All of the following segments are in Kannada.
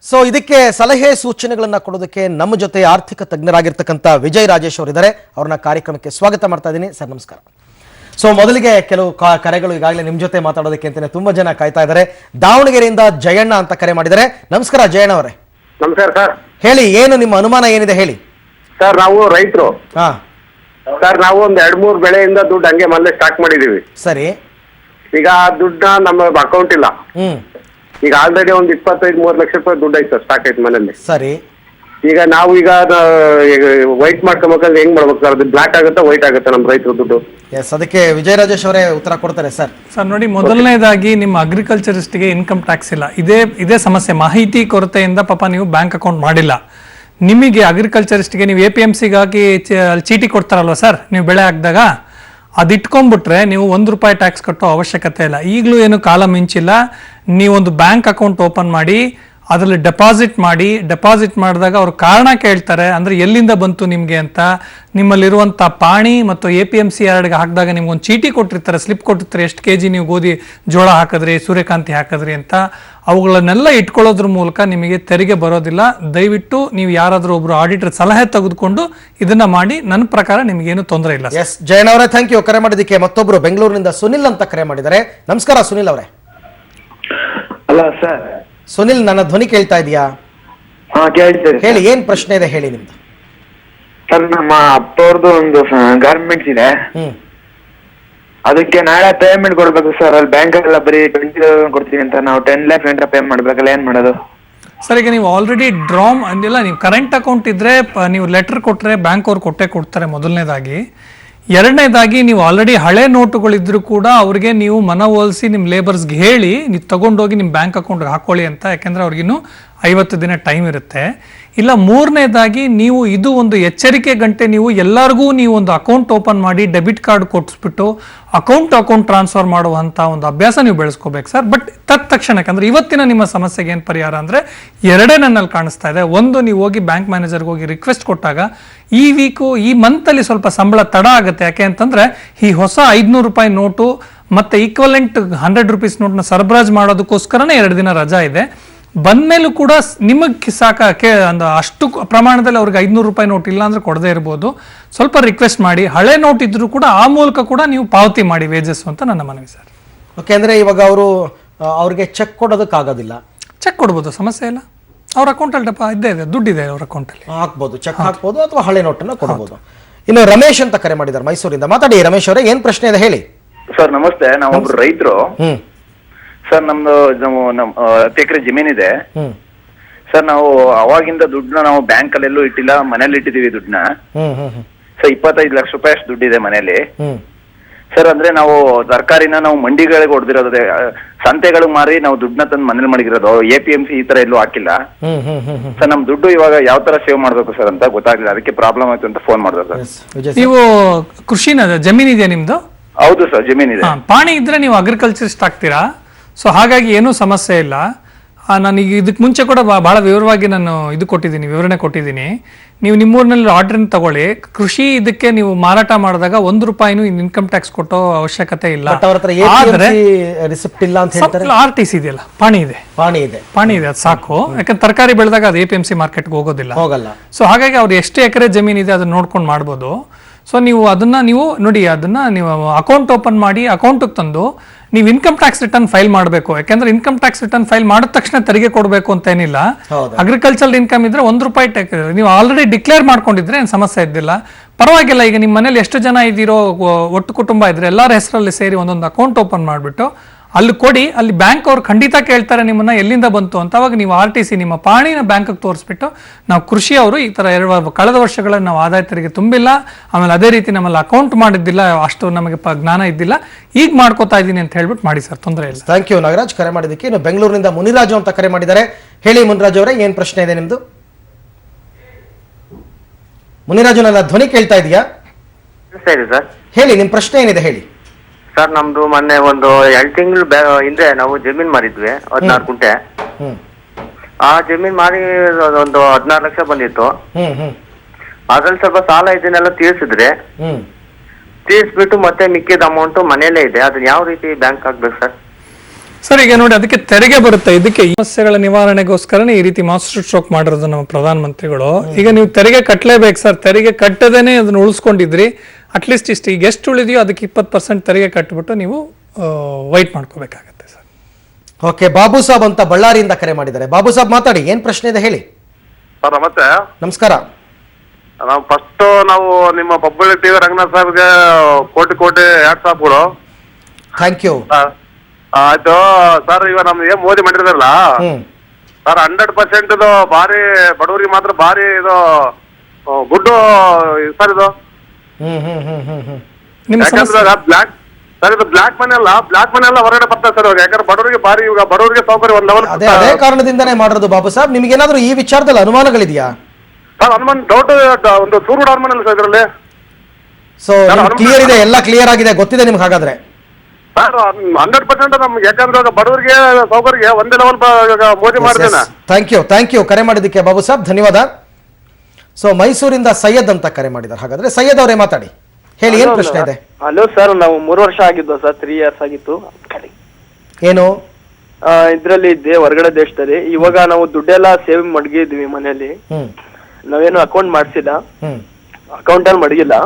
ಸೊ ಇದಕ್ಕೆ ಸಲಹೆ ಸೂಚನೆಗಳನ್ನ ಕೊಡೋದಕ್ಕೆ ನಮ್ಮ ಜೊತೆ ಆರ್ಥಿಕ ತಜ್ಞರಾಗಿರ್ತಕ್ಕಂಥ ವಿಜಯ್ ರಾಜೇಶ್ ಅವರಿದ್ದಾರೆ. ಅವ್ರನ್ನ ಕಾರ್ಯಕ್ರಮಕ್ಕೆ ಸ್ವಾಗತ ಮಾಡ್ತಾ ಇದ್ದೀನಿ. ಸರ್ ನಮಸ್ಕಾರ. ಸೊ ಮೊದಲಿಗೆ ಕೆಲವು ಕರೆಗಳು ಈಗಾಗಲೇ ನಿಮ್ಮ ಜೊತೆ ಮಾತಾಡೋದಕ್ಕೆ ಅಂತಾನೆ ತುಂಬಾ ಜನ ಕಾಯ್ತಾ ಇದ್ದಾರೆ. ದಾವಣಗೆರೆಯಿಂದ ಜಯಣ್ಣ ಅಂತ ಕರೆ ಮಾಡಿದ್ದಾರೆ. ನಮಸ್ಕಾರ ಜಯಣ್ಣ ಅವರೇ. ನಮಸ್ಕಾರ ಸರ್. ಹೇಳಿ, ಏನು ನಿಮ್ಮ ಅನುಮಾನ ಏನಿದೆ ಹೇಳಿ. ಸರ್ ನಾವು ರೈತರು. ಸರ್ ನಾವು ಒಂದು 2-3 ಬೆಳೆಯಿಂದ ದುಡ್ಡು ಹಂಗೆ ಮೊದಲೇ ಸ್ಟಾಕ್ ಮಾಡಿದೀವಿ. ಸರಿ. ಈಗ ಆ ದುಡ್ಡನ್ನ ನಮ್ಮ ಅಕೌಂಟ್ ಇಲ್ಲ. ಈಗ ಆಲ್ರೆಡಿ ಒಂದು 25-30 ಲಕ್ಷ ರೂಪಾಯಿ ದುಡ್ಡು ಐತೆ ಸ್ಟಾಕ್ ಐತೆ ಮನೇಲಿ. ಸರಿ. ಈಗ ನಾವು ಈಗ ವೈಟ್ ಮಾಡ್ಕೊಬೇಕಂದ್ರೆ ಹೆಂಗ್ ಮಾಡ್ಬೇಕು ಸರ್? ಅದು ಬ್ಲಾಕ್ ಆಗುತ್ತಾ ವೈಟ್ ಆಗುತ್ತಾ ನಮ್ಮ ರೈತರು ದುಡ್ಡು? ಎಸ್, ಅದಕ್ಕೆ ವಿಜಯ್ ರಾಜೇಶ್ ಅವರೇ ಉತ್ತರ ಕೊಡ್ತಾರೆ ಸರ್. ಸರ್ ನೋಡಿ, ಮೊದಲನೇದಾಗಿ ನಿಮ್ಮ ಅಗ್ರಿಕಲ್ಚರಿಸ್ಟ್ಗೆ ಇನ್ಕಮ್ ಟ್ಯಾಕ್ಸ್ ಇಲ್ಲ. ಇದೇ ಸಮಸ್ಯೆ. ಮಾಹಿತಿ ಕೊರತೆಯಿಂದ ಪಾಪ ನೀವು ಬ್ಯಾಂಕ್ ಅಕೌಂಟ್ ಮಾಡಿಲ್ಲ. ನಿಮಗೆ ಅಗ್ರಿಕಲ್ಚರಿಸ್ಟ್ಗೆ ನೀವು APMCಗಾಗಿ ಚೀಟಿ ಕೊಡ್ತಾರಲ್ವ ಸರ್, ನೀವು ಬೆಳೆ ಹಾಕಿದಾಗ ಅದು ಇಟ್ಕೊಂಡ್ಬಿಟ್ರೆ ನೀವು ₹1 ಟ್ಯಾಕ್ಸ್ ಕಟ್ಟೋ ಅವಶ್ಯಕತೆ ಇಲ್ಲ. ಈಗಲೂ ಏನು ಕಾಲ ಮಿಂಚಿಲ್ಲ. ನೀವೊಂದು ಬ್ಯಾಂಕ್ ಅಕೌಂಟ್ ಓಪನ್ ಮಾಡಿ ಅದರಲ್ಲಿ ಡೆಪಾಸಿಟ್ ಮಾಡಿದಾಗ ಅವ್ರು ಕಾರಣ ಕೇಳ್ತಾರೆ. ಅಂದರೆ ಎಲ್ಲಿಂದ ಬಂತು ನಿಮಗೆ ಅಂತ. ನಿಮ್ಮಲ್ಲಿರುವಂಥ ಪಾಣಿ ಮತ್ತು APMC ಎರಡಿಗೆ ಹಾಕಿದಾಗ ನಿಮ್ಗೊಂದು ಚೀಟಿ ಕೊಟ್ಟಿರ್ತಾರೆ, ಸ್ಲಿಪ್ ಕೊಟ್ಟಿರ್ತಾರೆ, ಎಷ್ಟು kg ನೀವು ಗೋಧಿ ಜೋಳ ಹಾಕಿದ್ರಿ, ಸೂರ್ಯಕಾಂತಿ ಹಾಕಿದ್ರಿ ಅಂತ. ಅವುಗಳನ್ನೆಲ್ಲ ಇಟ್ಕೊಳ್ಳೋದ್ರ ಮೂಲಕ ನಿಮಗೆ ತೆರಿಗೆ ಬರೋದಿಲ್ಲ. ದಯವಿಟ್ಟು ನೀವು ಯಾರಾದರೂ ಒಬ್ರು ಆಡಿಟರ್ ಸಲಹೆ ತೆಗೆದುಕೊಂಡು ಇದನ್ನ ಮಾಡಿ. ನನ್ನ ಪ್ರಕಾರ ನಿಮಗೇನು ತೊಂದರೆ ಇಲ್ಲ. ಎಸ್ ಜಯಣ್ಣ ಅವರೇ, ಥ್ಯಾಂಕ್ ಯು. ಕರೆ ಮಾಡಿದ್ದಕ್ಕೆ ಮತ್ತೊಬ್ರು ಬೆಂಗಳೂರಿನಿಂದ ಸುನಿಲ್ ಅಂತ ಕರೆ ಮಾಡಿದ್ದಾರೆ. ನಮಸ್ಕಾರ ಸುನಿಲ್ ಅವರೇ. ಅಲ್ಲ ಸರ್. ಸುನಿಲ್, ನನ್ನ ಧ್ವನಿ ಕೇಳ್ತಾ ಇದೆಯಾ? ಕೇಳ್ತೇನೆ. ಹೇಳಿ, ಏನ್ ಪ್ರಶ್ನೆ ಇದೆ ಹೇಳಿ ನಿಮ್ದು. ಸರ್, ನಮ್ಮ ಅಪ್ಪವ್ರದ್ದು ಒಂದು ಗಾರ್ಮೆಂಟ್ಸ್ ಇದೆ. ಅದಕ್ಕೆ ನಾಳೆ ಪೇಮೆಂಟ್ ಕೊಡ್ಬೇಕು ಸರ್. ಅಲ್ಲಿ ಬ್ಯಾಂಕ್ ಎಲ್ಲ ಬರೀ 20,000 ಕೊಡ್ತೀವಿ ಅಂತ. ನಾವು 10 lakhs ಗಂಟೆ ಪೇ ಮಾಡ್ಬೇಕಲ್ಲ, ಏನ್ ಮಾಡೋದು ಸರ್? ಈಗ ನೀವು ಆಲ್ರೆಡಿ ಡ್ರಾಮ್ ಅಂದಿಲ್ಲ. ನೀವು ಕರೆಂಟ್ ಅಕೌಂಟ್ ಇದ್ರೆ ನೀವು ಲೆಟರ್ ಕೊಟ್ಟರೆ ಬ್ಯಾಂಕ್ ಅವ್ರು ಕೊಡ್ತಾರೆ ಮೊದಲನೇದಾಗಿ. ಎರಡನೇದಾಗಿ ನೀವು ಆಲ್ರೆಡಿ ಹಳೆ ನೋಟುಗಳಿದ್ರು ಕೂಡ ಅವ್ರಿಗೆ ನೀವು ಮನವೊಲಿಸಿ ನಿಮ್ಮ ಲೇಬರ್ಸ್ಗೆ ಹೇಳಿ ನೀವು ತಗೊಂಡೋಗಿ ನಿಮ್ಮ ಬ್ಯಾಂಕ್ ಅಕೌಂಟ್ಗೆ ಹಾಕೊಳ್ಳಿ ಅಂತ. ಯಾಕೆಂದರೆ ಅವ್ರಿಗಿನ್ನೂ 50 ದಿನ ಟೈಮ್ ಇರುತ್ತೆ. ಇಲ್ಲ, ಮೂರನೇದಾಗಿ ನೀವು ಇದು ಒಂದು ಎಚ್ಚರಿಕೆ ಗಂಟೆ ನೀವು ಎಲ್ಲರಿಗೂ ನೀವು ಒಂದು ಅಕೌಂಟ್ ಓಪನ್ ಮಾಡಿ ಡೆಬಿಟ್ ಕಾರ್ಡ್ ಕೊಟ್ಟಿಸ್ಬಿಟ್ಟು ಅಕೌಂಟ್ ಟ್ರಾನ್ಸ್ಫರ್ ಮಾಡುವಂಥ ಒಂದು ಅಭ್ಯಾಸ ನೀವು ಬೆಳೆಸ್ಕೋಬೇಕು ಸರ್. ಬಟ್ ತಕ್ಷಣಕ್ಕೆ ಅಂದರೆ ಇವತ್ತಿನ ನಿಮ್ಮ ಸಮಸ್ಯೆಗೆ ಏನು ಪರಿಹಾರ ಅಂದರೆ ಎರಡೇ ನನ್ನಲ್ಲಿ ಕಾಣಿಸ್ತಾ ಇದೆ. ಒಂದು, ನೀವು ಹೋಗಿ ಬ್ಯಾಂಕ್ ಮ್ಯಾನೇಜರ್ಗೆ ಹೋಗಿ ರಿಕ್ವೆಸ್ಟ್ ಕೊಟ್ಟಾಗ ಈ ಮಂತಲ್ಲಿ ಸ್ವಲ್ಪ ಸಂಬಳ ತಡ ಆಗುತ್ತೆ. ಯಾಕೆ ಅಂತಂದರೆ ಈ ಹೊಸ ₹500 ನೋಟು ಮತ್ತು ಈಕ್ವಲೆಂಟ್ ₹100 ನೋಟ್ನ ಸರಬರಾಜು ಮಾಡೋದಕ್ಕೋಸ್ಕರನೇ 2 ದಿನ ರಜಾ ಇದೆ. ಬಂದ್ಮೇಲೂ ಕೂಡ ನಿಮಗೆ ಅಷ್ಟು ಪ್ರಮಾಣದಲ್ಲಿ ಅವ್ರಿಗೆ ₹500 ನೋಟ್ ಇಲ್ಲ ಅಂದ್ರೆ ಕೊಡದೇ ಇರ್ಬೋದು. ಸ್ವಲ್ಪ ರಿಕ್ವೆಸ್ಟ್ ಮಾಡಿ. ಹಳೆ ನೋಟ್ ಇದ್ರೂ ಕೂಡ ಆ ಮೂಲಕ ಕೂಡ ನೀವು ಪಾವತಿ ಮಾಡಿ ವೇಜಸ್ ಅಂತ ನನ್ನ ಮನವಿ ಸರ್. ಓಕೆ, ಅಂದ್ರೆ ಇವಾಗ ಅವ್ರಿಗೆ ಚೆಕ್ ಕೊಡೋದಕ್ಕಾಗೋದಿಲ್ಲ. ಚೆಕ್ ಕೊಡ್ಬೋದು, ಸಮಸ್ಯೆ ಇಲ್ಲ. ಅವ್ರ ಅಕೌಂಟಲ್ಲಿ ಇದ್ದೇ ಇದೆ, ದುಡ್ಡಿದೆ ಅವ್ರ ಅಕೌಂಟಲ್ಲಿ, ಹಾಕ್ಬೋದು, ಚೆಕ್ ಹಾಕ್ಬೋದು ಅಥವಾ ಹಳೆ ನೋಟನ್ನ ಕೊಡಬಹುದು. ಇನ್ನು ರಮೇಶ್ ಅಂತ ಕರೆ ಮಾಡಿದ್ದಾರೆ ಮೈಸೂರಿಂದ. ಮಾತಾಡಿ ರಮೇಶ್ ಅವರೇ, ಏನ್ ಪ್ರಶ್ನೆ ಇದೆ ಹೇಳಿ. ಸರ್ ನಮಸ್ತೆ. ನಾವೊಬ್ರು ರೈತರು ಸರ್. ನಮ್ದು 10 ಎಕರೆ ಜಮೀನಿದೆ ಸರ್. ನಾವು ಅವಾಗಿಂದ ದುಡ್ಡನ್ನ ನಾವು ಬ್ಯಾಂಕ್ ಅಲ್ಲೆಲ್ಲೂ ಇಟ್ಟಿಲ್ಲ, ಮನೇಲಿ ಇಟ್ಟಿದೀವಿ ದುಡ್ಡನ್ನ ಸರ್. 25 ಲಕ್ಷ ರೂಪಾಯಿ ಅಷ್ಟು ದುಡ್ಡಿದೆ ಮನೇಲಿ ಸರ್. ಅಂದ್ರೆ ನಾವು ತರಕಾರಿನ ನಾವು ಮಂಡಿಗಳಿಗೆ ಹೊಡೆದಿರೋದು, ಸಂತೆಗಳಿಗೆ ಮಾರಿ ನಾವು ದುಡ್ಡನ್ನ ತಂದು ಮನೇಲಿ ಮಡಗಿರೋದು. APMC ಈ ತರ ಎಲ್ಲೂ ಹಾಕಿಲ್ಲ ಸರ್. ನಮ್ ದುಡ್ಡು ಇವಾಗ ಯಾವ ತರ ಸೇವ್ ಮಾಡ್ಬೇಕು ಸರ್ ಅಂತ ಗೊತ್ತಾಗ್ಲಿಲ್ಲ. ಅದಕ್ಕೆ ಪ್ರಾಬ್ಲಮ್ ಆಯ್ತು ಅಂತ ಫೋನ್ ಮಾಡಿದ್ರು ಸರ್. ನೀವು ಕೃಷಿನ ಜಮೀನ್ ಇದೆಯಾ ನಿಮ್ದು? ಹೌದು ಸರ್, ಜಮೀನಿದೆ. ಪಾಣಿ ಇದ್ರೆ ನೀವು ಅಗ್ರಿಕಲ್ಚರಿಸ್ಟ್ ಆಗ್ತೀರಾ. ಸೊ ಹಾಗಾಗಿ ಏನೂ ಸಮಸ್ಯೆ ಇಲ್ಲ. ನಾನು ಈಗ ಇದಕ್ಕೆ ಮುಂಚೆ ಕೂಡ ಬಹಳ ವಿವರವಾಗಿ ನಾನು ವಿವರಣೆ ಕೊಟ್ಟಿದ್ದೀನಿ. ನೀವು ನಿಮ್ಮೂರಿನಲ್ಲಿ ಆರ್ಡರ್ನ ತಗೊಳ್ಳಿ. ಕೃಷಿ ಇದಕ್ಕೆ ನೀವು ಮಾರಾಟ ಮಾಡಿದಾಗ ₹1 ಇನ್ಕಮ್ ಟ್ಯಾಕ್ಸ್ ಕೊಟ್ಟೋ ಅವಶ್ಯಕತೆ ಇಲ್ಲ. ಆದ್ರೆ RTC ಇದೆಯಲ್ಲ, ಪಾಣಿ ಇದೆ, ಅದು ಸಾಕು. ಯಾಕಂದ್ರೆ ತರಕಾರಿ ಬೆಳೆದಾಗ ಅದು APMC ಮಾರ್ಕೆಟ್ಗೆ ಹೋಗೋಲ್ಲ. ಸೊ ಹಾಗಾಗಿ ಅವ್ರು ಎಷ್ಟು ಎಕರೆ ಜಮೀನ್ ಇದೆ ಅದನ್ನ ನೋಡ್ಕೊಂಡು ಮಾಡ್ಬೋದು. ಸೊ ನೀವು ಅದನ್ನ ನೀವು ಅಕೌಂಟ್ ಓಪನ್ ಮಾಡಿ ಅಕೌಂಟ್ಗೆ ತಂದು ನೀವು ಇನ್ಕಮ್ ಟ್ಯಾಕ್ಸ್ ರಿಟರ್ನ್ ಫೈಲ್ ಮಾಡಬೇಕು. ಯಾಕಂದ್ರೆ ಇನ್ಕಮ್ ಟ್ಯಾಕ್ಸ್ ರಿಟರ್ನ್ ಫೈಲ್ ಮಾಡಿದ ತಕ್ಷಣ ತೆರಿಗೆ ಕೊಡಬೇಕು ಅಂತ ಏನಿಲ್ಲ. ಅಗ್ರಿಕಲ್ಚರ್ ಇನ್ಕಮ್ ಇದ್ರೆ ₹1 ಟ್ಯಾಕ್ಸ್ ನೀವು ಆಲ್ರೆಡಿ ಡಿಕ್ಲೇರ್ ಮಾಡ್ಕೊಂಡಿದ್ರೆ ಏನು ಸಮಸ್ಯೆ ಇದ್ದಿಲ್ಲ, ಪರವಾಗಿಲ್ಲ. ಈಗ ನಿಮ್ಮ ಮನೇಲಿ ಎಷ್ಟು ಜನ ಇದ್ದೀರೋ, ಒಟ್ಟು ಕುಟುಂಬ ಇದ್ರೆ ಎಲ್ಲರ ಹೆಸರಲ್ಲಿ ಸೇರಿ ಒಂದೊಂದು ಅಕೌಂಟ್ ಓಪನ್ ಮಾಡಿಬಿಟ್ಟು ಅಲ್ಲಿ ಕೊಡಿ. ಅಲ್ಲಿ ಬ್ಯಾಂಕ್ ಅವ್ರು ಖಂಡಿತ ಕೇಳ್ತಾರೆ ನಿಮ್ಮನ್ನ ಎಲ್ಲಿಂದ ಬಂತು ಅಂತ. ಅವಾಗ ನೀವು RTC ನಿಮ್ಮ ಪಾಣಿನ ಬ್ಯಾಂಕ್ಗೆ ತೋರಿಸ್ಬಿಟ್ಟು ನಾವು ಕೃಷಿ ಅವರು ಈ ತರ ಕಳೆದ ವರ್ಷಗಳಲ್ಲಿ ನಾವು ಆದಾಯ ತೆರಿಗೆ ತುಂಬಿಲ್ಲ, ಆಮೇಲೆ ಅದೇ ರೀತಿ ನಮ್ಮಲ್ಲಿ ಅಕೌಂಟ್ ಮಾಡಿದ್ದಿಲ್ಲ, ಅಷ್ಟು ನಮಗೆ ಜ್ಞಾನ ಇದ್ದಿಲ್ಲ, ಈಗ ಮಾಡ್ಕೋತಾ ಇದ್ದೀನಿ ಅಂತ ಹೇಳ್ಬಿಟ್ಟು ಮಾಡಿ ಸರ್, ತೊಂದರೆ ಇಲ್ಲ. ಥ್ಯಾಂಕ್ ಯು ನಾಗರಾಜ್, ಕರೆ ಮಾಡಿದ್ದಕ್ಕೆ. ಇನ್ನು ಬೆಂಗಳೂರಿನಿಂದ ಮುನಿರಾಜು ಅಂತ ಕರೆ ಮಾಡಿದ್ದಾರೆ. ಹೇಳಿ ಮುನಿರಾಜು ಅವರೇ, ಏನ್ ಪ್ರಶ್ನೆ ಇದೆ ನಿಮ್ದು? ಮುನಿರಾಜು, ನನ್ನ ಧ್ವನಿ ಕೇಳ್ತಾ ಇದೆಯಾ? ಹೇಳಿ, ನಿಮ್ ಪ್ರಶ್ನೆ ಏನಿದೆ ಹೇಳಿ. ಸರ್ ನಮ್ದು ಮೊನ್ನೆ ಒಂದು 2 ತಿಂಗಳು ಹಿಂದೆ ನಾವು ಜಮೀನ್ ಮಾರಿದ್ವಿ, 16 ಗುಂಟೆ. ಆ ಜಮೀನ್ ಮಾರಿ ಒಂದು 16 ಲಕ್ಷ ಬಂದಿತ್ತು. ಅದ್ರಲ್ಲಿ ಸ್ವಲ್ಪ ಸಾಲ ಇದನ್ನೆಲ್ಲ ತೀರ್ಸ್ಬಿಟ್ಟು ಮತ್ತೆ ಮಿಕ್ಕಿದ ಅಮೌಂಟ್ ಮನೇಲೇ ಇದೆ. ಅದನ್ನ ಯಾವ ರೀತಿ ಬ್ಯಾಂಕ್ ಹಾಕ್ಬೇಕು ಸರ್? ಸರ್ ಈಗ ನೋಡಿ ಅದಕ್ಕೆ ತೆರಿಗೆ ಬರುತ್ತೆ. ಇದಕ್ಕೆ ಈ ಸಮಸ್ಯೆಗಳ ನಿವಾರಣೆಗೋಸ್ಕರನೇ ಈ ರೀತಿ ಮಾಸ್ಟರ್ ಸ್ಟ್ರೋಕ್ ಮಾಡಿರೋದು ನಮ್ಮ ಪ್ರಧಾನ ಮಂತ್ರಿಗಳು. ಈಗ ನೀವು ತೆರಿಗೆ ಕಟ್ಟಲೇಬೇಕು ಸರ್. ತೆರಿಗೆ ಕಟ್ಟದೇನೆ ಅದನ್ನ ಉಳಿಸ್ಕೊಂಡಿದ್ರಿ. ಅಟ್ಲೀಸ್ಟ್ ಇಷ್ಟು ಈಗ ಎಷ್ಟು ಉಳಿದೆಯೋ ಅದಕ್ಕೆ 20% ತೆರಿಗೆ ಕಟ್ಟಿಬಿಟ್ಟು ನೀವು ವೈಟ್ ಮಾಡ್ಕೋಬೇಕಾಗತ್ತೆ ಸರ್. ಓಕೆ, ಬಾಬು ಸಾಬ್ ಅಂತ ಬಳ್ಳಾರಿಯಿಂದ ಕರೆ ಮಾಡಿದ್ದಾರೆ. ಬಾಬು ಸಾಬ್ ಮಾತಾಡಿ, ಏನ್ ಪ್ರಶ್ನೆ ಇದೆ ಹೇಳಿ. ಸರ್ ನಮಸ್ತೆ. ನಮಸ್ಕಾರ. ನಾವು ಫಸ್ಟ್ ನಾವು ನಿಮ್ಮ ಪಬ್ಬಳ್ಳಿ ಟಿವಿ ರಂಗನಾಥ್ ಸಾಹೇಬ್ಗೆ ಕೋಟಿ ಎರಡು ಸಾಬ್ಗಳು. Thank you. ಆಯ್ತು ಸರ್. ಈಗ ನಮ್ಗೆ ಮೋದಿ ಮಾಡಿದಾರಲ್ಲ ಸರ್, 100% ಇದು ಭಾರಿ ಬಡವರಿಗೆ ಮಾತ್ರ ಭಾರಿ ಇದು ಗುಡ್ಡು ಸರ್ ಇದು. ನಿಮ್ಮ ಯಾಕಂದ್ರೆ ಬ್ಲಾಕ್ ಸರ್, ಇದು ಬ್ಲಾಕ್ ಮನಿ ಎಲ್ಲ ಹೊರಗಡೆ ಬರ್ತಾರೆ ಸರ್ ಇವಾಗ. ಯಾಕಂದ್ರೆ ಬಡವರಿಗೆ ಭಾರಿ ಇವಾಗ ಬಡವರಿಗೆ ಸೌಕರ್ಯ ಒಂದು ಲೆವೆಲ್. ಅದೇ ಕಾರಣದಿಂದನೇ ಮಾಡಿರೋದು ಬಾಬು ಸಾಬ್. ನಿಮ್ಗೆ ಏನಾದ್ರು ಈ ವಿಚಾರದಲ್ಲಿ ಅನುಮಾನಗಳಿದೆಯಾ? ಸರ್ ಅನುಮಾನ ಡೌಟ್ ಒಂದು ಚೂರು ಕೂಡ ಅನುಮಾನ ಇಲ್ಲ ಸರ್ ಇದರಲ್ಲಿ. ಸೊ ಕ್ಲಿಯರ್ ಇದೆ, ಎಲ್ಲ ಕ್ಲಿಯರ್ ಆಗಿದೆ, ಗೊತ್ತಿದೆ ನಿಮ್ಗೆ ಹಾಗಾದ್ರೆ? ಸರ್ 100% ನಮ್ಗೆ ಯಾಕಂದ್ರೆ ಇವಾಗ ಬಡವರಿಗೆ ಸೌಕರ್ಯ ಒಂದೇ ಲೆವೆಲ್ ಮೋದಿ ಮಾಡ್ತೇನೆ. ಥ್ಯಾಂಕ್ ಯು ಕರೆ ಮಾಡಿದ್ದಕ್ಕೆ ಬಾಬು ಸಾಬ್, ಧನ್ಯವಾದ. ಸೊ ಮೈಸೂರಿಂದ ಸೈಯದ್ ಅಂತ ಕರೆ ಮಾಡಿದ್ದಾರೆ. ಹಾಗಾದ್ರೆ ಸೈಯದ್ ಅವರೇ ಮಾತಾಡಿ, ಹೇಳಿ, ಏನ್ ಪ್ರಶ್ನೆ ಇದೆ? ಹಲೋ ಸರ್, ನಾವು 3 ವರ್ಷ ಆಗಿದ್ದು ಸರ್, 3 years ಆಗಿತ್ತು. ಏನು ಇದ್ರಲ್ಲಿ ಇದ್ದೆ ಹೊರಗಡೆ ದೇಶದಲ್ಲಿ. ಇವಾಗ ನಾವು ದುಡ್ಡೆಲ್ಲ ಸೇವ್ ಮಡಗಿದ್ವಿ ಮನೇಲಿ. ನಾವೇನು ಅಕೌಂಟ್ ಮಾಡ್ಸಿಲ್ಲ, ಅಕೌಂಟ್ ಅಲ್ಲಿ ಮಡಗಿಲ್ಲ.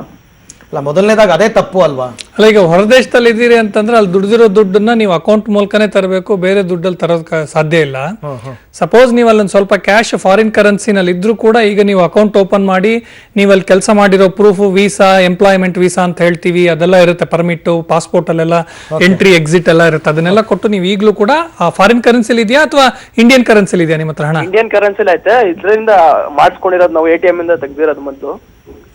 ಅಲ್ಲ, ಮೊದಲನೇದಾಗ ಅದೇ ತಪ್ಪು ಅಲ್ವಾ? ಅಲ್ಲ, ಈಗ ಹೊರದೇಶದಲ್ಲಿ ಇದ್ದೀರಿ ಅಂತಂದ್ರೆ ಅಲ್ಲಿ ದುಡ್ದಿರೋ ದುಡ್ಡನ್ನ ನೀವು ಅಕೌಂಟ್ ಮೂಲಕನೇ ತರಬೇಕು, ಬೇರೆ ದುಡ್ಡಲ್ಲಿ ತರೋದಕ್ಕೆ ಸಾಧ್ಯ ಇಲ್ಲ. ಸಪೋಸ್ ನೀವು ಅಲ್ಲೊಂದು ಸ್ವಲ್ಪ ಕ್ಯಾಶ್ ಫಾರಿನ್ ಕರೆನ್ಸಿನಲ್ಲಿ ಇದ್ರೂ ಕೂಡ ಈಗ ನೀವು ಅಕೌಂಟ್ ಓಪನ್ ಮಾಡಿ ನೀವು ಅಲ್ಲಿ ಕೆಲಸ ಮಾಡಿರೋ ಪ್ರೂಫ್, ವೀಸಾ, ಎಂಪ್ಲಾಯ್ಮೆಂಟ್ ವೀಸಾ ಅಂತ ಹೇಳ್ತೀವಿ, ಅದೆಲ್ಲ ಇರುತ್ತೆ. ಪರ್ಮಿಟ್, ಪಾಸ್ಪೋರ್ಟ್ ಅಲ್ಲೆಲ್ಲ ಎಂಟ್ರಿ ಎಕ್ಸಿಟ್ ಎಲ್ಲ ಇರುತ್ತೆ. ಅದನ್ನೆಲ್ಲ ಕೊಟ್ಟು ನೀವು ಈಗಲೂ ಕೂಡ ಫಾರಿನ್ ಕರೆನ್ಸಿಲಿ ಇದೆಯಾ ಅಥವಾ ಇಂಡಿಯನ್ ಕರೆನ್ಸಿಲಿ ಇದೆಯಾ ನಿಮ್ಮ ಹತ್ರ ಹಣ? ಇಂಡಿಯನ್ ಕರೆನ್ಸಿಲಿ ಐತೆ. ಇದರಿಂದ ಮಾಡಿಸ್ಕೊಂಡಿರೋದು ನಾವು ATM ಇಂದ ತೆಗ್ದಿರೋದು ಮೊದಲು.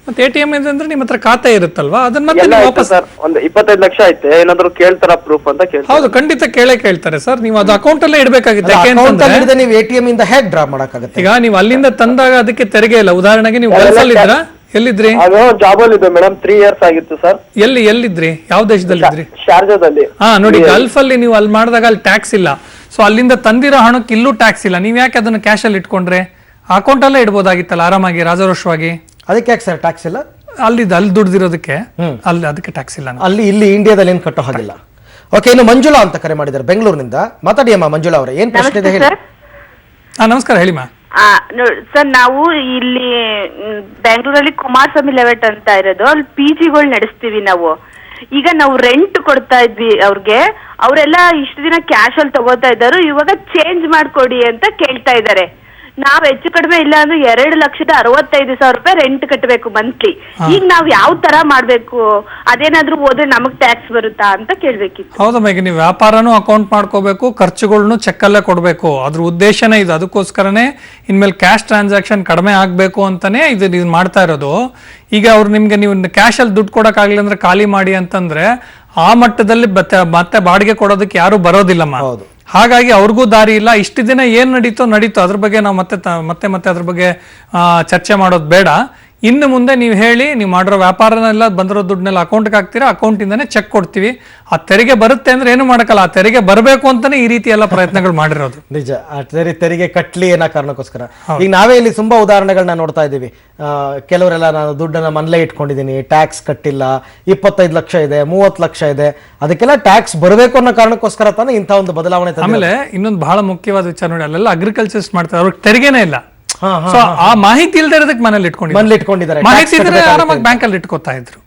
ಮತ್ತೆ ATM ಅಂದ್ರೆ ನಿಮ್ಮ ಹತ್ರ ಖಾತೆ ಇರುತ್ತಲ್ವಾ, ಅದನ್ನ ಮತ್ತೆ ಎಲ್ಲ ನೀವು ಐತೆ ವಾಪಸ್. ಸರ್, ಒಂದು 25 ಲಕ್ಷ ಐತೆ. ಏನಾದ್ರು ಕೇಳ್ತಾರ ಪ್ರೂಫ್ ಅಂತ ಕೇಳ್ತಾರೆ. ಹೌದು, ಖಂಡಿತ ಕೇಳ್ತಾರೆ ಸರ್. ನೀವು ಅದು ಅಕೌಂಟ್ ಅಲ್ಲೇ ಇಡಬೇಕಾಗುತ್ತೆ. ಯಾಕೆ ಅಂತಂದ್ರೆ ನೀವು ATM ಇಂದ ಹೇಗೆ ಡ್ರಾ ಮಾಡಕ್ಕಾಗತ್ತೆ? ಈಗ ನೀವು ಅಲ್ಲಿಂದ ತಂದಾಗ ಅದಕ್ಕೆ ತೆರಿಗೆ ಇಲ್ಲ. ಉದಾಹರಣೆಗೆ ನೀವು ಗಲ್ಫ್ ಅಲ್ಲಿ ಇದ್ರ, ಎಲ್ಲಿದ್ರಿ? ಅದು ಜಾಬ್ ಅಲ್ಲಿ ಇದೆ ಮೇಡಮ್, 3 years ಆಗಿತ್ತು ಸರ್. ಎಲ್ಲಿದ್ರಿ? ಯಾವ ದೇಶದಲ್ಲಿ ಇದ್ರಿ? ಶಾರ್ಜಾದಲ್ಲಿ. ನೋಡಿ, ಗಲ್ಫ್ ಅಲ್ಲಿ ನೀವು ಅಲ್ಲಿ ಮಾಡಿದಾಗ ಅಲ್ಲಿ ಟ್ಯಾಕ್ಸ್ ಇಲ್ಲ. ಸೊ ಅಲ್ಲಿಂದ ತಂದಿರೋ ಹಣಕ್ಕೆ ಇಲ್ಲೂ ಟ್ಯಾಕ್ಸ್ ಇಲ್ಲ. ನೀವ್ ಯಾಕೆ ಅದನ್ನ ಕ್ಯಾಶ್ ಅಲ್ಲಿ ಇಟ್ಕೊಂಡ್ರೆ? ಅಕೌಂಟ್ ಅಲ್ಲೇ ಇಡ್ಬೋದಾಗಿತ್ತಲ್ಲ ಆರಾಮಾಗಿ, ರಾಜರೋಷವಾಗಿ. ಅದಕ್ಕೆ ಯಾಕೆ ಸರ್ ಟ್ಯಾಕ್ಸ್ ಇಲ್ಲ? ಅಲ್ಲಿ ದುಡ್ದಿರೋದಕ್ಕೆ ಅಲ್ಲಿ ಅದಕ್ಕೆ ಟ್ಯಾಕ್ಸ್ ಇಲ್ಲ. ಅಲ್ಲಿ ಇಲ್ಲಿ ಇಂಡಿಯಾದಲ್ಲಿ ಏನು ಕಟ್ಟೋ ಹಾಗಿಲ್ಲ. ಓಕೆ, ಇನ್ನು ಮಂಜುಳಾ ಅಂತ ಕರೆ ಮಾಡಿದ್ದಾರೆ ಬೆಂಗಳೂರಿನಿಂದ. ಮಾತಾಡಿ ಅಮ್ಮ ಮಂಜುಳಾ ಅವರೇ, ಏನ್ ಪ್ರಶ್ನೆ ಇದೆ ಹೇಳಿ. ನಮಸ್ಕಾರ, ಹೇಳಿಮ್ಮ. ಸರ್, ನಾವು ಇಲ್ಲಿ ಬೆಂಗಳೂರಲ್ಲಿ ಕುಮಾರಸ್ವಾಮಿ ಲೆವೆಟ್ ಅಂತ ಇರೋದು, ಅಲ್ಲಿ PGಗಳು ನಡೆಸ್ತೀವಿ ನಾವು. ಈಗ ನಾವು ರೆಂಟ್ ಕೊಡ್ತಾ ಇದ್ವಿ ಅವ್ರಿಗೆ. ಅವರೆಲ್ಲ ಇಷ್ಟು ದಿನ ಕ್ಯಾಶ್ ಅಲ್ಲಿ ತಗೋತಾ ಇದ್ದಾರೆ, ಇವಾಗ ಚೇಂಜ್ ಮಾಡ್ಕೊಡಿ ಅಂತ ಕೇಳ್ತಾ ಇದ್ದಾರೆ. ನಾವ್ ಹೆಚ್ಚು ಕಡಿಮೆ ಇಲ್ಲ ಅಂದ್ರೆ 2,65,000 ರೂಪಾಯಿ ರೆಂಟ್ ಕಟ್ಟಬೇಕು ಮಂತ್ಲಿ. ಈಗ ನಾವ್ ಯಾವ ತರ ಮಾಡ್ಬೇಕು? ಅದೇನಾದ್ರೂ ಹೋದ್ರೆ ನಮಗ್ ಟ್ಯಾಕ್ಸ್ ಬರುತ್ತಾ ಅಂತ ಕೇಳ್ಬೇಕಿತ್ತು. ಹೌದಮ್ಮ, ಈಗ ನೀವು ವ್ಯಾಪಾರನೂ ಅಕೌಂಟ್ ಮಾಡ್ಕೋಬೇಕು, ಖರ್ಚುಗಳನ್ನು ಚೆಕ್ ಅಲ್ಲೇ ಕೊಡ್ಬೇಕು. ಅದ್ರ ಉದ್ದೇಶನೇ ಇದು. ಅದಕ್ಕೋಸ್ಕರನೇ ಇನ್ಮೇಲೆ ಕ್ಯಾಶ್ ಟ್ರಾನ್ಸಾಕ್ಷನ್ ಕಡಿಮೆ ಆಗ್ಬೇಕು ಅಂತಾನೆ ಇದು ಮಾಡ್ತಾ ಇರೋದು. ಈಗ ಅವ್ರು ನಿಮ್ಗೆ ನೀವು ಕ್ಯಾಶ್ ಅಲ್ಲಿ ದುಡ್ಡು ಕೊಡಕ್ಕಾಗ್ಲಿಲ್ಲ ಅಂದ್ರೆ ಖಾಲಿ ಮಾಡಿ ಅಂತಂದ್ರೆ ಆ ಮಟ್ಟದಲ್ಲಿ ಮತ್ತೆ ಬಾಡಿಗೆ ಕೊಡೋದಕ್ಕೆ ಯಾರು ಬರೋದಿಲ್ಲಮ್ಮ. ಹಾಗಾಗಿ ಅವ್ರಿಗೂ ದಾರಿ ಇಲ್ಲ. ಇಷ್ಟು ದಿನ ಏನ್ ನಡೀತೋ ಅದ್ರ ಬಗ್ಗೆ ನಾವು ಮತ್ತೆ ಅದ್ರ ಬಗ್ಗೆ ಚರ್ಚೆ ಮಾಡೋದು ಬೇಡ. ಇನ್ನು ಮುಂದೆ ನೀವು ಹೇಳಿ, ನೀವು ಮಾಡಿರೋ ವ್ಯಾಪಾರನೆಲ್ಲ ಬಂದಿರೋ ದುಡ್ಡನ್ನೆಲ್ಲ ಅಕೌಂಟ್ಗೆ ಹಾಕ್ತೀರಾ, ಅಕೌಂಟ್ ಇಂದಾನೆ ಚೆಕ್ ಕೊಡ್ತೀವಿ. ಆ ತೆರಿಗೆ ಬರುತ್ತೆ ಅಂದ್ರೆ ಏನು ಮಾಡಕ್ಕಲ್ಲ, ಆ ತೆರಿಗೆ ಬರಬೇಕು ಅಂತಾನೆ ಈ ರೀತಿ ಎಲ್ಲ ಪ್ರಯತ್ನಗಳು ಮಾಡಿರೋದು. ನಿಜ, ತೆರಿಗೆ ಕಟ್ಲಿ ಅನ್ನೋ ಕಾರಣಕ್ಕೋಸ್ಕರ. ಈಗ ನಾವೇ ಇಲ್ಲಿ ತುಂಬಾ ಉದಾಹರಣೆಗಳನ್ನ ನೋಡ್ತಾ ಇದ್ದೀವಿ. ಕೆಲವರೆಲ್ಲ ನಾನು ದುಡ್ಡನ್ನ ಮನೇಲೆ ಇಟ್ಕೊಂಡಿದ್ದೀನಿ, ಟ್ಯಾಕ್ಸ್ ಕಟ್ಟಿಲ್ಲ, 25 ಲಕ್ಷ ಇದೆ, 30 ಲಕ್ಷ ಇದೆ, ಅದಕ್ಕೆಲ್ಲ ಟ್ಯಾಕ್ಸ್ ಬರಬೇಕು ಅನ್ನೋ ಕಾರಣಕ್ಕೋಸ್ಕರ ತಾನೇ ಇಂಥ ಒಂದು ಬದಲಾವಣೆ. ಆಮೇಲೆ ಇನ್ನೊಂದು ಬಹಳ ಮುಖ್ಯವಾದ ವಿಚಾರ ನೋಡಿ, ಅಲ್ಲೆಲ್ಲ ಅಗ್ರಿಕಲ್ಚರ್ ಮಾಡ್ತಾರೆ, ಅವ್ರಿಗೆ ತೆರಿಗೆನೇ ಇಲ್ಲ. ಸೊ ಆ ಮಾಹಿತಿ ಇಲ್ದೇ ಇರೋದಕ್ಕೆ ಮನೇಲಿ ಇಟ್ಕೊಂಡಿದ್ದಾರೆ. ಮಾಹಿತಿ ಇದ್ರೆ ಆರಾಮಾಗಿ ಬ್ಯಾಂಕ್ ಅಲ್ಲಿ ಇಟ್ಕೋತಾ ಇದ್ರು.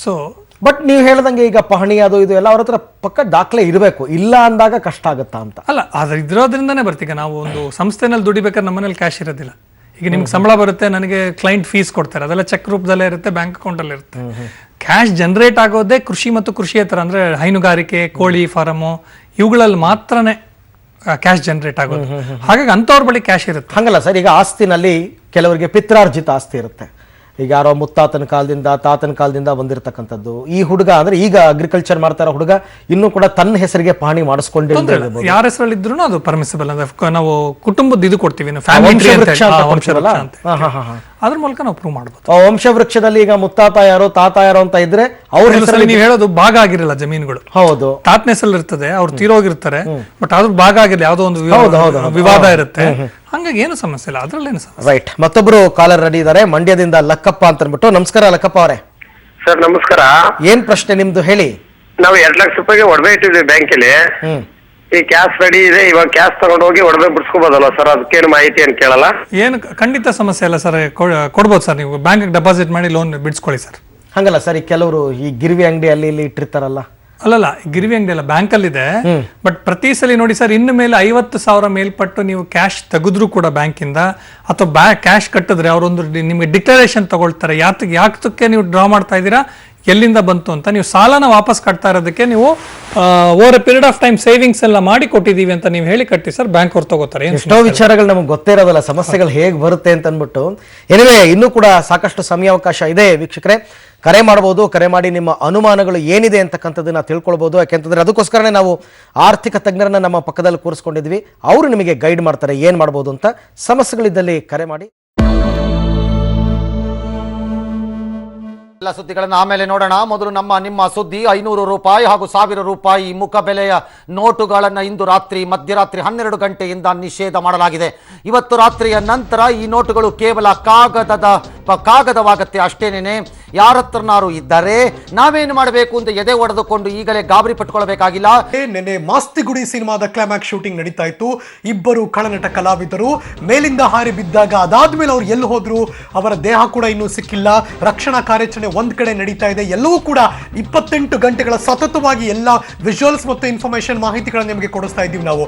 ಸೊ ಬಟ್ ನೀವು ಹೇಳ್ದಂಗೆ ಈಗ ಪಹಣಿ ಅದು ಇದು ಎಲ್ಲ ಅವ್ರ ಹತ್ರ ಪಕ್ಕ ದಾಖಲೆ ಇರಬೇಕು. ಇಲ್ಲ ಅಂದಾಗ ಕಷ್ಟ ಆಗುತ್ತಾ ಅಂತ ಅಲ್ಲ, ಆದ್ರೆ ಇದ್ರೋದ್ರಿಂದಾನೇ ಬರ್ತೀಗ ನಾವು ಒಂದು ಸಂಸ್ಥೆನಲ್ಲಿ ದುಡಿಬೇಕಾದ್ರೆ ನಮ್ಮನೇಲಿ ಕ್ಯಾಶ್ ಇರೋದಿಲ್ಲ. ಈಗ ನಿಮ್ಗೆ ಸಂಬಳ ಬರುತ್ತೆ, ನನಗೆ ಕ್ಲೈಂಟ್ ಫೀಸ್ ಕೊಡ್ತಾರೆ, ಅದೆಲ್ಲ ಚೆಕ್ ರೂಪದಲ್ಲೇ ಇರುತ್ತೆ, ಬ್ಯಾಂಕ್ ಅಕೌಂಟ್ ಅಲ್ಲಿ ಇರುತ್ತೆ. ಕ್ಯಾಶ್ ಜನರೇಟ್ ಆಗೋದೇ ಕೃಷಿ ಮತ್ತು ಕೃಷಿಯೇತರ ಅಂದ್ರೆ ಹೈನುಗಾರಿಕೆ, ಕೋಳಿ ಫಾರಮು, ಇವುಗಳಲ್ಲಿ ಮಾತ್ರನೇ ಕ್ಯಾಶ್ ಜನರೇಟ್ ಆಗೋದು. ಹಾಗಾಗಿ ಅಂತವ್ರ ಬಳಿ ಕ್ಯಾಶ್ ಇರುತ್ತೆ. ಹಂಗಲ್ಲ ಸರ್, ಈಗ ಆಸ್ತಿನಲ್ಲಿ ಕೆಲವರಿಗೆ ಪಿತ್ರಾರ್ಜಿತ ಆಸ್ತಿ ಇರುತ್ತೆ. ಈಗ ಯಾರೋ ಮುತ್ತಾತನ ಕಾಲದಿಂದ ತಾತನ ಕಾಲದಿಂದ ಬಂದಿರತಕ್ಕಂಥದ್ದು. ಈ ಹುಡುಗ ಅಂದ್ರೆ ಈಗ ಅಗ್ರಿಕಲ್ಚರ್ ಮಾಡ್ತಾ ಇರೋ ಹುಡುಗ ಇನ್ನೂ ಕೂಡ ತನ್ನ ಹೆಸರಿಗೆ ಪಹಣಿ ಮಾಡಿಸ್ಕೊಂಡಿರ್ಬೋದು. ಯಾರ ಹೆಸರಲ್ಲಿ ಇದ್ರು ಅದು ಪರ್ಮಿಸಿಬಲ್. ಅಂದ್ರೆ ನಾವು ಕುಟುಂಬದ ಇದು ಕೊಡ್ತೀವಿ, ಅದ್ರ ಮೂಲಕ ನಾವು ಪ್ರೂವ್ ಮಾಡಬಹುದು. ವಂಶ ವೃಕ್ಷದಲ್ಲಿ ಈಗ ಮುತ್ತಾತ ಯಾರೋ ತಾತ ಯಾರೋ ಅಂತ ಇದ್ರೆ ಅವ್ರ ಹೆಸರಲ್ಲಿ ನೀವು ಹೇಳೋದು ಭಾಗ ಆಗಿರಲ್ಲ ಜಮೀನುಗಳು. ಹೌದು, ತಾತನ ಹೆಸರಲ್ಲಿ ಇರ್ತದೆ, ಅವ್ರು ತೀರೋಗಿರ್ತಾರೆ, ಬಟ್ ಅದ್ರ ಭಾಗ ಆಗಿರಲಿ, ಯಾವುದೋ ಒಂದು ವಿವಾದ ಇರುತ್ತೆ. ಹಂಗಾಗಿ ಏನು ಸಮಸ್ಯೆ ಇಲ್ಲ, ಅದ್ರಲ್ಲೇನು ಸಮಸ್ಯೆ. ರೈಟ್, ಮತ್ತೊಬ್ರು ಕಾಲರ್ ರೆಡಿ ಇದ್ದಾರೆ ಮಂಡ್ಯದಿಂದ, ಲಕ್ಕಪ್ಪ ಅಂತ ಅಂದ್ಬಿಟ್ಟು. ನಮಸ್ಕಾರ ಲಕ್ಕಪ್ಪ ಅವರೇ. ಸರ್ ನಮಸ್ಕಾರ. ಏನ್ ಪ್ರಶ್ನೆ ನಿಮ್ದು ಹೇಳಿ. ನಾವು 2 ಲಕ್ಷ ರೂಪಾಯಿಗೆ ಒಡವೆ ಇಟ್ಟಿದ್ವಿ ಬ್ಯಾಂಕಲ್ಲಿ. ಈ ಕ್ಯಾಶ್ ರೆಡಿ ಇದೆ, ಇವಾಗ ಕ್ಯಾಶ್ ತಗೊಂಡು ಹೋಗಿ ಒಡವೆ ಬಿಡಿಸ್ಕೋಬೋದಲ್ಲ ಸರ್? ಅದಕ್ಕೇನು ಮಾಹಿತಿ ಏನು ಕೇಳಲ್ಲ? ಏನು ಖಂಡಿತ ಸಮಸ್ಯೆ ಇಲ್ಲ ಸರ್, ಕೊಡ್ಬೋದು ಸರ್. ನೀವು ಬ್ಯಾಂಕ್ಗೆ ಡೆಪಾಸಿಟ್ ಮಾಡಿ ಲೋನ್ ಬಿಡಿಸ್ಕೊಳ್ಳಿ ಸರ್. ಹಂಗಲ್ಲ ಸರ್, ಈ ಕೆಲವರು ಈ ಗಿರ್ವಿ ಅಂಗಡಿ ಅಲ್ಲಿ ಇಲ್ಲಿ ಇಟ್ಟಿರ್ತಾರಲ್ಲ. ಅಲ್ಲಲ್ಲ, ಗಿರ್ವಿ ಅಂಗಡಿ ಅಲ್ಲ, ಬ್ಯಾಂಕಲ್ಲಿದೆ. ಬಟ್ ಪ್ರತಿ ಸಲ ನೋಡಿ ಸರ್, ಇನ್ನು ಮೇಲೆ 50,000 ಮೇಲ್ಪಟ್ಟು ನೀವು ಕ್ಯಾಶ್ ತೆಗೆದ್ರು ಕೂಡ ಬ್ಯಾಂಕಿಂದ ಅಥವಾ ಕ್ಯಾಶ್ ಕಟ್ಟಿದ್ರೆ ಅವರೊಂದು ನಿಮಗೆ ಡಿಕ್ಲರೇಷನ್ ತಗೊಳ್ತಾರೆ. ಯಾತಕ್ಕೆ ನೀವು ಡ್ರಾ ಮಾಡ್ತಾ ಇದ್ದೀರಾ, ಎಲ್ಲಿಂದ ಬಂತು ಅಂತ. ನೀವು ಸಾಲನ ವಾಪಸ್ ಕಟ್ತಾ ಇರೋದಕ್ಕೆ ನೀವು over A period of time savings ಎಲ್ಲ ಮಾಡಿ ಕೊಟ್ಟಿದ್ದೀವಿ ಅಂತ ನೀವು ಹೇಳಿ ಕಟ್ಟಿ ಸರ್, ಬ್ಯಾಂಕ್ ಅವ್ರು ತಗೋತಾರೆ. ಎಷ್ಟೋ ವಿಚಾರಗಳು ನಮಗೆ ಗೊತ್ತೇ ಇರೋದಲ್ಲ, ಸಮಸ್ಯೆಗಳು ಹೇಗೆ ಬರುತ್ತೆ ಅಂತ ಅಂದ್ಬಿಟ್ಟು. ಎನಿವೆ, ಇನ್ನೂ ಕೂಡ ಸಾಕಷ್ಟು ಸಮಯಾವಕಾಶ ಇದೆ ವೀಕ್ಷಕರೇ. ಕರೆ ಮಾಡಬಹುದು, ಕರೆ ಮಾಡಿ ನಿಮ್ಮ ಅನುಮಾನಗಳು ಏನಿದೆ ಅಂತಕ್ಕಂಥದ್ದನ್ನ ತಿಳ್ಕೊಳ್ಬಹುದು. ಯಾಕೆಂತಂದ್ರೆ ಅದಕ್ಕೋಸ್ಕರನೇ ನಾವು ಆರ್ಥಿಕ ತಜ್ಞರನ್ನ ನಮ್ಮ ಪಕ್ಕದಲ್ಲಿ ಕೂರಿಸ್ಕೊಂಡಿದ್ವಿ. ಅವರು ನಿಮಗೆ ಗೈಡ್ ಮಾಡ್ತಾರೆ ಏನ್ ಮಾಡ್ಬೋದು ಅಂತ. ಸಮಸ್ಯೆಗಳಿದ್ದಲ್ಲಿ ಕರೆ ಮಾಡಿ. ಎಲ್ಲ ಸುದ್ದಿಗಳನ್ನು ಆಮೇಲೆ ನೋಡೋಣ. ಮೊದಲು ನಿಮ್ಮ ಸುದ್ದಿ. 500 ರೂಪಾಯಿ ಹಾಗೂ 1000 ರೂಪಾಯಿ ಮುಖಬೆಲೆಯ ನೋಟುಗಳನ್ನು ಇಂದು ಮಧ್ಯರಾತ್ರಿ 12 ಗಂಟೆಯಿಂದ ನಿಷೇಧ ಮಾಡಲಾಗಿದೆ. ಇವತ್ತು ರಾತ್ರಿಯ ನಂತರ ಈ ನೋಟುಗಳು ಕೇವಲ ಕಾಗದವಾಗತ್ತೆ ಅಷ್ಟೇನೇನೆ. ಯಾರತ್ರನಾರು ಇದ್ದರೆ ನಾವೇನು ಮಾಡಬೇಕು ಅಂತ ಎದೆ ಒಡೆದುಕೊಂಡು ಈಗಲೇ ಗಾಬರಿ ಪಟ್ಕೊಳ್ಬೇಕಾಗಿಲ್ಲ. ನೆನೆ ಮಾಸ್ತಿಗುಡಿ ಸಿನಿಮಾದ ಕ್ಲೈಮ್ಯಾಕ್ಸ್ ಶೂಟಿಂಗ್ ನಡೀತಾ ಇತ್ತು. ಇಬ್ಬರು ಖಳನಟ ಕಲಾವಿದರು ಮೇಲಿಂದ ಹಾರಿ ಬಿದ್ದಾಗ ಅದಾದ್ಮೇಲೆ ಅವ್ರು ಎಲ್ಲಿ ಹೋದ್ರು, ಅವರ ದೇಹ ಕೂಡ ಇನ್ನೂ ಸಿಕ್ಕಿಲ್ಲ. ರಕ್ಷಣಾ ಕಾರ್ಯಾಚರಣೆ ಒಂದ್ ಕಡೆ ನಡೀತಾ ಇದೆ. ಎಲ್ಲವೂ ಕೂಡ 28 ಗಂಟೆಗಳ ಸತತವಾಗಿ ಎಲ್ಲ ವಿಜುವಲ್ಸ್ ಮತ್ತು ಇನ್ಫಾರ್ಮೇಶನ್ ಮಾಹಿತಿಗಳನ್ನು ನಿಮಗೆ ಕೊಡಿಸ್ತಾ ಇದ್ದೀವಿ ನಾವು.